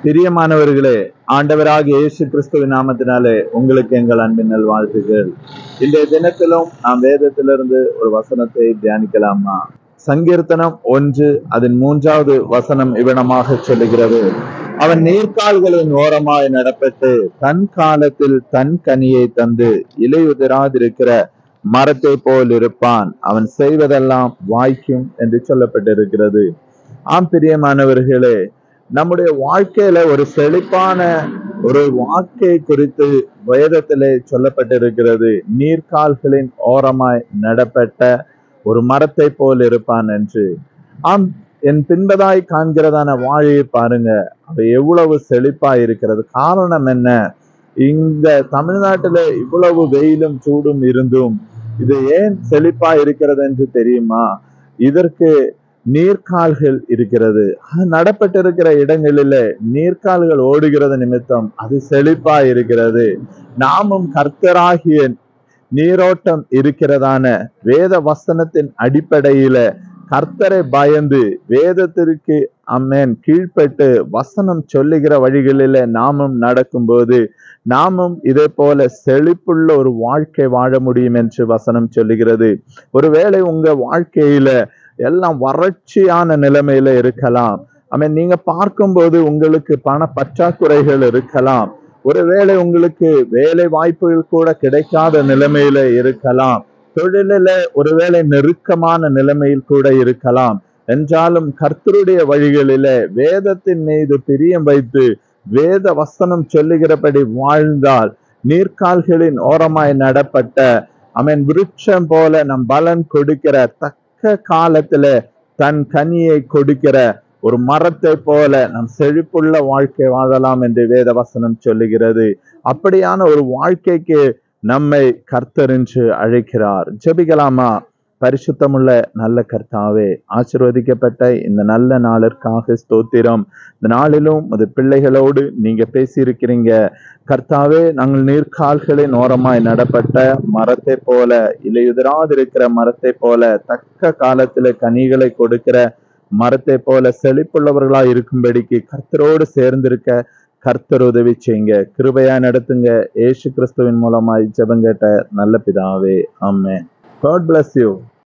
பிரியமானவர்களே, ஆண்டவராகிய இயேசு கிறிஸ்துவின் நாமத்தினாலே உங்களுக்கு எங்கள் அன்பின் நல்வாழ்த்துகள். இன்றைய தினத்திலும் நாம் வேதத்திலிருந்து ஒரு வசனத்தை தியானிக்கலாமா? சங்கீர்த்தனம் 1 அதன் 3வது வசனம் இவ்விதமாக சொல்லுகிறது: அவன் நீர்க்கால்களின் ஓரமாய் நடப்பட்டு தன் காலத்தில் தன் கனியை தந்து இலையுதிராதிருக்கிற மரத்தை போல் இருப்பான், அவன் செய்வதெல்லாம் வாய்க்கும் என்று சொல்லப்பட்டிருக்கிறது. ஆம் பிரியமானவர்களே, நம்முடைய வாழ்க்கையில ஒரு செழிப்பான ஒரு வாழ்க்கை குறித்து வேதத்திலே சொல்லப்பட்டிருக்கிறது. நீர்க்கால்களின் ஓரமாய் நடப்பட்ட ஒரு மரத்தை போல் இருப்பான் என்று. ஆம், என் பின்பதாய் காண்கிறதான வாழையை பாருங்க, அது எவ்வளவு செழிப்பா இருக்கிறது. காரணம் என்ன? இந்த தமிழ்நாட்டில இவ்வளவு வெயிலும் சூடும் இருந்தும் இது ஏன் செழிப்பா இருக்கிறது என்று தெரியுமா? இதற்கு நீர்க்கால்கள் இருக்கிறது. நடப்பட்டிருக்கிற இடங்களில நீர்க்கால்கள் ஓடுகிறது நிமித்தம் அது செழிப்பா இருக்கிறது. நாமும் கர்த்தராகிய நீரோட்டம் இருக்கிறதான வேத வசனத்தின் அடிப்படையில கர்த்தரை பயந்து வேதத்திற்கு கீழ்ப்பட்டு வசனம் சொல்லுகிற வழிகளில நாமும் நடக்கும்போது நாமும் இதே போல செழிப்புள்ள ஒரு வாழ்க்கை வாழ முடியும் என்று வசனம் சொல்லுகிறது. ஒருவேளை உங்க வாழ்க்கையில எல்லாம் வறட்சியான நிலைமையில இருக்கலாம். நீங்க பார்க்கும்போது உங்களுக்கு பண பற்றாக்குறைகள் இருக்கலாம். ஒருவேளை உங்களுக்கு வேலை வாய்ப்புகள் கூட கிடைக்காத நிலைமையில இருக்கலாம். தொழிலில ஒருவேளை நெருக்கமான நிலைமையில் கூட இருக்கலாம். என்றாலும் கர்த்தருடைய வழிகளில வேதத்தின் மீது பிரியம் வைத்து வேத வசனம் சொல்லுகிறபடி வாழ்ந்தால் நீர்க்கால்களின் ஓரமாய் நடப்பட்ட விருட்சம் போல நம் பலன் கொடுக்கிற காலத்துல தன் கனியை கொடுக்கிற ஒரு மரத்தை போல நம் செழிப்புள்ள வாழ்க்கை வாழலாம் என்று வேத வசனம் சொல்லுகிறது. அப்படியான ஒரு வாழ்க்கைக்கு நம்மை கர்த்தர் என்று அழைக்கிறார். ஜெபிக்கலாமா? பரிசுத்தமுள்ள நல்ல கர்த்தாவே, ஆசீர்வதிக்கப்பட்ட இந்த நல்ல நாளிற்காக ஸ்தோத்திரம். இந்த நாளிலும் அது பிள்ளைகளோடு நீங்க பேசியிருக்கிறீங்க கர்த்தாவே. நாங்கள் நீர்க்கால்களின் ஓரமாய் நடப்பட்ட மரத்தை போல, இலையுதிராதிருக்கிற மரத்தை போல, தக்க காலத்துல கனிகளை கொடுக்கிற மரத்தை போல செழிப்புள்ளவர்களாய் இருக்கும்படிக்கு கர்த்தரோடு சேர்ந்திருக்க கர்த்தர் உதவி செய்யுங்க. கிருபையா நடத்துங்க. இயேசு கிறிஸ்துவின் மூலமாய் ஜெபம் கேட்ட நல்ல பிதாவே, ஆமென். God bless you.